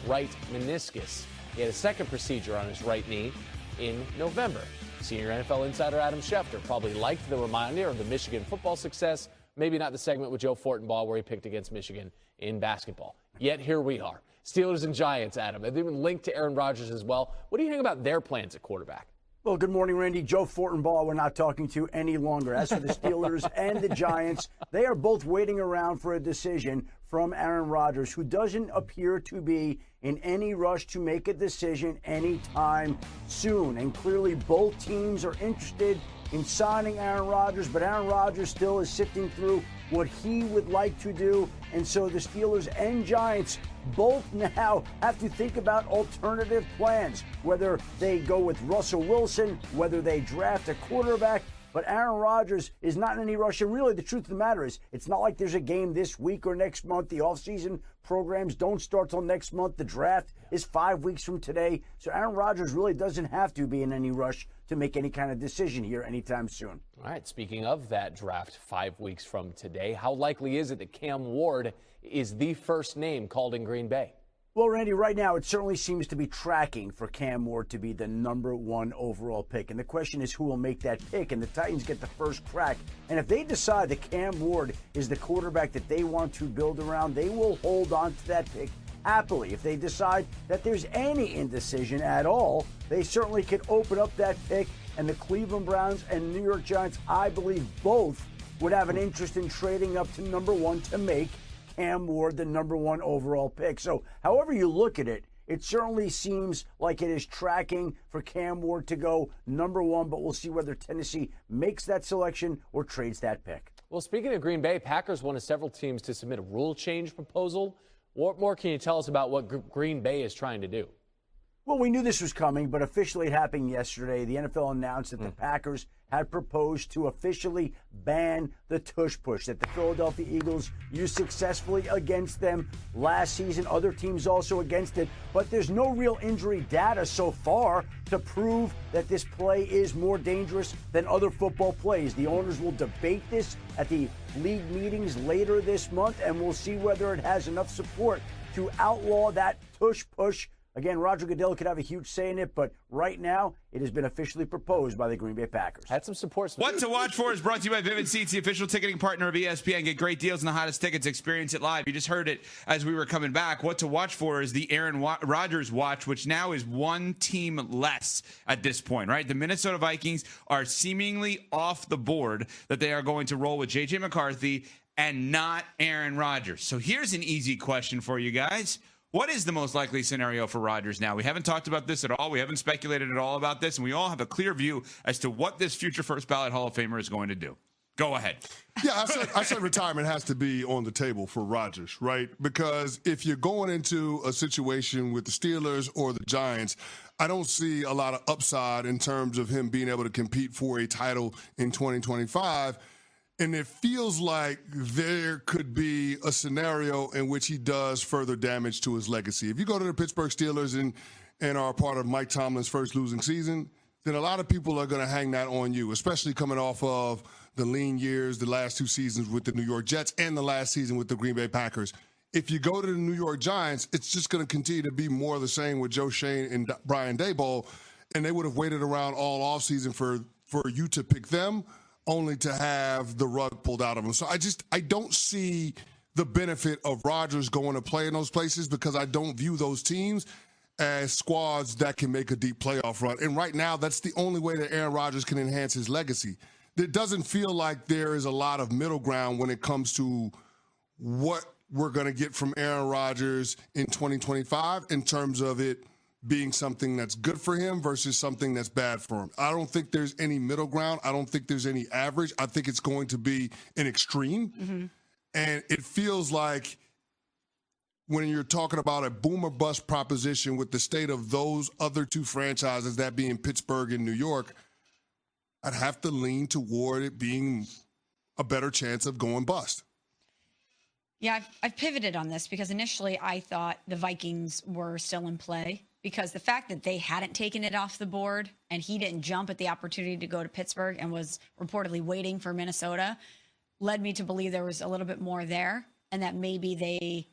right meniscus. He had a second procedure on his right knee in November. Senior NFL insider Adam Schefter probably liked the reminder of the Michigan football success, maybe not the segment with Joe Fortenbaugh where he picked against Michigan in basketball. Yet here we are. Steelers and Giants, Adam. They've been linked to Aaron Rodgers as well. What do you think about their plans at quarterback? Well, good morning, Randy. Joe Fortenbaugh we're not talking to any longer. As for the Steelers and the Giants, they are both waiting around for a decision from Aaron Rodgers, who doesn't appear to be in any rush to make a decision anytime soon. And clearly both teams are interested in signing Aaron Rodgers, but Aaron Rodgers still is sifting through what he would like to do. And so the Steelers and Giants both now have to think about alternative plans, whether they go with Russell Wilson, whether they draft a quarterback. But Aaron Rodgers is not in any rush. And really, the truth of the matter is, it's not like there's a game this week or next month. The offseason programs don't start till next month. The draft is 5 weeks from today. So Aaron Rodgers really doesn't have to be in any rush to make any kind of decision here anytime soon. All right, speaking of that draft 5 weeks from today, how likely is it that Cam Ward is the first name called in Green Bay? Well, Randy, right now it certainly seems to be tracking for Cam Ward to be the number one overall pick. And the question is who will make that pick, and the Titans get the first crack. And if they decide that Cam Ward is the quarterback that they want to build around, they will hold on to that pick happily. If they decide that there's any indecision at all, they certainly could open up that pick. And the Cleveland Browns and New York Giants, I believe both would have an interest in trading up to number one to make Cam Ward the number one overall pick. So however you look at it, it certainly seems like it is tracking for Cam Ward to go number one, but we'll see whether Tennessee makes that selection or trades that pick. Well, speaking of Green Bay, Packers wanted several teams to submit a rule change proposal. What more can you tell us about what Green Bay is trying to do? Well, we knew this was coming, but officially it happened yesterday. The NFL announced that the Packers had proposed to officially ban the tush push that the Philadelphia Eagles used successfully against them last season. Other teams also against it, but there's no real injury data so far to prove that this play is more dangerous than other football plays. The owners will debate this at the league meetings later this month, and we'll see whether it has enough support to outlaw that tush push. Again, Roger Goodell could have a huge say in it, but right now it has been officially proposed by the Green Bay Packers. Had some support. What to watch for is brought to you by Vivid Seats, the official ticketing partner of ESPN. Get great deals and the hottest tickets. Experience it live. You just heard it as we were coming back. What to watch for is the Aaron Rodgers watch, which now is one team less at this point, right? The Minnesota Vikings are seemingly off the board that they are going to roll with J.J. McCarthy and not Aaron Rodgers. So here's an easy question for you guys. What is the most likely scenario for Rodgers now? We haven't talked about this at all. We haven't speculated at all about this, and we all have a clear view as to what this future first ballot Hall of Famer is going to do. Go ahead. Yeah, I said retirement has to be on the table for Rodgers, right? Because if you're going into a situation with the Steelers or the Giants, I don't see a lot of upside in terms of him being able to compete for a title in 2025. And it feels like there could be a scenario in which he does further damage to his legacy. If you go to the Pittsburgh Steelers and are part of Mike Tomlin's first losing season, then a lot of people are going to hang that on you, especially coming off of the lean years, the last two seasons with the New York Jets and the last season with the Green Bay Packers. If you go to the New York Giants, it's just going to continue to be more of the same with Joe Shane and Brian Daboll, and they would have waited around all offseason for you to pick them, only to have the rug pulled out of them. So I don't see the benefit of Rodgers going to play in those places because I don't view those teams as squads that can make a deep playoff run. And right now, that's the only way that Aaron Rodgers can enhance his legacy. It doesn't feel like there is a lot of middle ground when it comes to what we're going to get from Aaron Rodgers in 2025 in terms of it being something that's good for him versus something that's bad for him. I don't think there's any middle ground. I don't think there's any average. I think it's going to be an extreme. Mm-hmm. And it feels like when you're talking about a boom or bust proposition with the state of those other two franchises, that being Pittsburgh and New York, I'd have to lean toward it being a better chance of going bust. Yeah, I've pivoted on this because initially I thought the Vikings were still in play because the fact that they hadn't taken it off the board and he didn't jump at the opportunity to go to Pittsburgh and was reportedly waiting for Minnesota led me to believe there was a little bit more there and that maybe they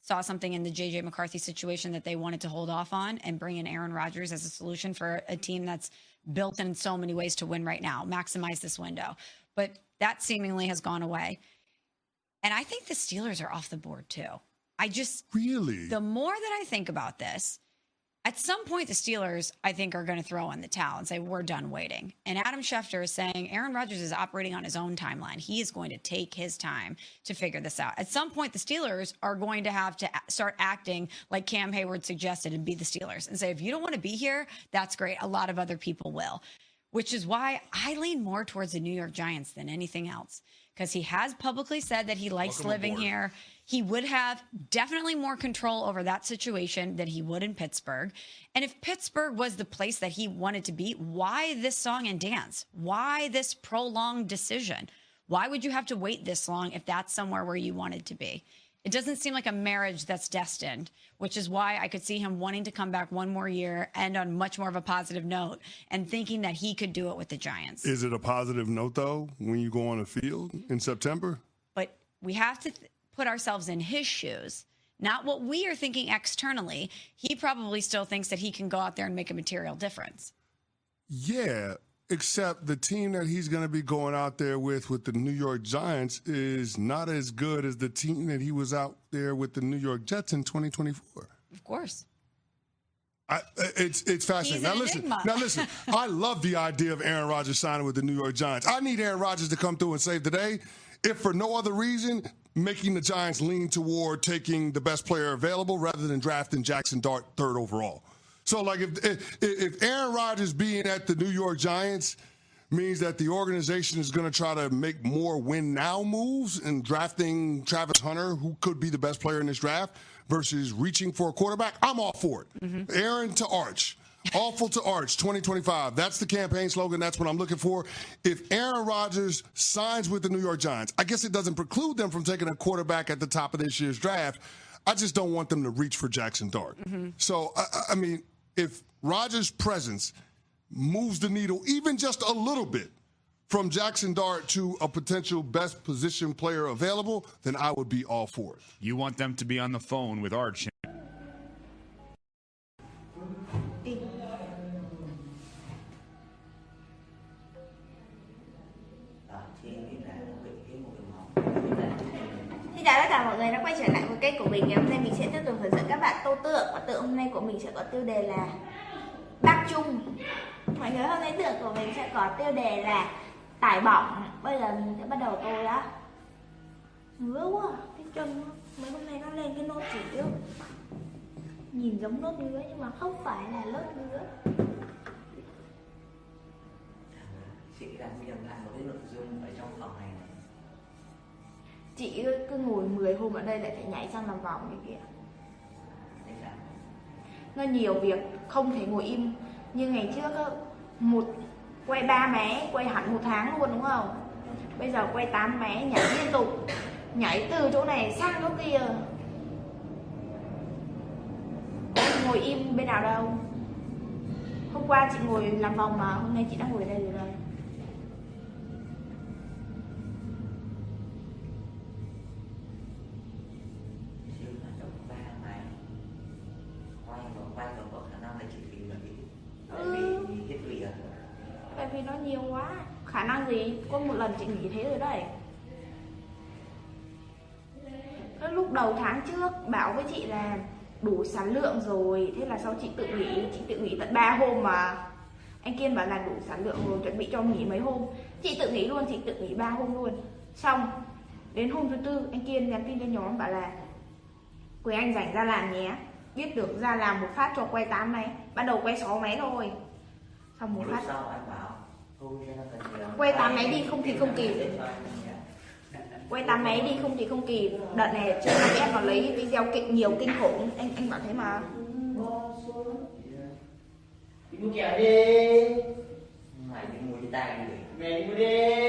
saw something in the J.J. McCarthy situation that they wanted to hold off on and bring in Aaron Rodgers as a solution for a team that's built in so many ways to win right now, maximize this window. But that seemingly has gone away. And I think the Steelers are off the board too. Really? The more that I think about this, at some point, the Steelers, I think, are going to throw in the towel and say, we're done waiting. And Adam Schefter is saying Aaron Rodgers is operating on his own timeline. He is going to take his time to figure this out. At some point, the Steelers are going to have to start acting like Cam Hayward suggested and be the Steelers and say, if you don't want to be here, that's great. A lot of other people will, which is why I lean more towards the New York Giants than anything else, because he has publicly said that he likes living here. He would have definitely more control over that situation than he would in Pittsburgh. And if Pittsburgh was the place that he wanted to be, why this song and dance? Why this prolonged decision? Why would you have to wait this long if that's somewhere where you wanted to be? It doesn't seem like a marriage that's destined, which is why I could see him wanting to come back one more year and on much more of a positive note and thinking that he could do it with the Giants. Is it a positive note, though, when you go on the field in September? But we have to put ourselves in his shoes, not what we are thinking externally. He probably still thinks that he can go out there and make a material difference. Yeah, except the team that he's going to be going out there with the New York Giants is not as good as the team that he was out there with the New York Jets in 2024. Of course. It's fascinating. Now listen, I love the idea of Aaron Rodgers signing with the New York Giants. I need Aaron Rodgers to come through and save the day, if for no other reason, making the Giants lean toward taking the best player available rather than drafting Jackson Dart third overall. So, like, if Aaron Rodgers being at the New York Giants means that the organization is going to try to make more win-now moves and drafting Travis Hunter, who could be the best player in this draft, versus reaching for a quarterback, I'm all for it. Mm-hmm. Aaron to Arch. Awful to Arch, 2025. That's the campaign slogan. That's what I'm looking for. If Aaron Rodgers signs with the New York Giants, I guess it doesn't preclude them from taking a quarterback at the top of this year's draft. I just don't want them to reach for Jackson Dart. Mm-hmm. So, I mean, if Rodgers' presence moves the needle even just a little bit from Jackson Dart to a potential best position player available, then I would be all for it. You want them to be on the phone with Arch. Xin chào tất cả mọi người đã quay trở lại với kênh của mình. Ngày hôm nay mình sẽ tiếp tục hướng dẫn các bạn tô tượng. Và tượng hôm nay của mình sẽ có tiêu đề là Bác Trung. Mọi người, hôm nay tượng của mình sẽ có tiêu đề là tải bỏng. Bây giờ mình sẽ bắt đầu tô đã. Ngứa quá, cái chân mấy hôm nay nó lên cái nốt chỉ trước. Nhìn giống nốt ngứa nhưng mà không phải là nốt ngứa. Chị đang ghi lại một cái nội dung ở trong phòng này. Chị cứ ngồi 10 hôm ở đây lại phải nhảy sang làm vòng như kìa. Nó nhiều việc, không thể ngồi im. Như ngày trước quay 3 máy, quay hẳn 1 tháng luôn đúng không? Bây giờ quay 8 máy, nhảy liên tục. Nhảy từ chỗ này sang chỗ kia. Ngồi im bên nào đâu. Hôm qua chị ngồi làm vòng mà, hôm nay chị đã ngồi ở đây rồi đây. Tại vì nó nhiều quá. Khả năng gì? Có một lần chị nghỉ thế rồi đấy. Cái lúc đầu tháng trước bảo với chị là đủ sản lượng rồi. Thế là sau chị tự nghỉ tận 3 hôm mà. Anh Kiên bảo là đủ sản lượng rồi, chuẩn bị cho nghỉ mấy hôm. Chị tự nghỉ luôn, chị tự nghỉ 3 hôm luôn. Xong đến hôm thứ 4 anh Kiên nhắn tin cho nhóm bảo là Quỳnh Anh rảnh ra làm nhé. Biết được ra làm một phát cho quay 8 máy. Bắt đầu quay 6 máy thôi. Xong một phát quay 8 máy đi không thì không kịp. Quay 8 máy đi không thì không kịp. Đợt này trên em còn lấy video nhiều kinh khủng. Anh bảo thế mà. Đi mua kẹo đi. Mày đi mua cái tay đi. Mày đi mua đi.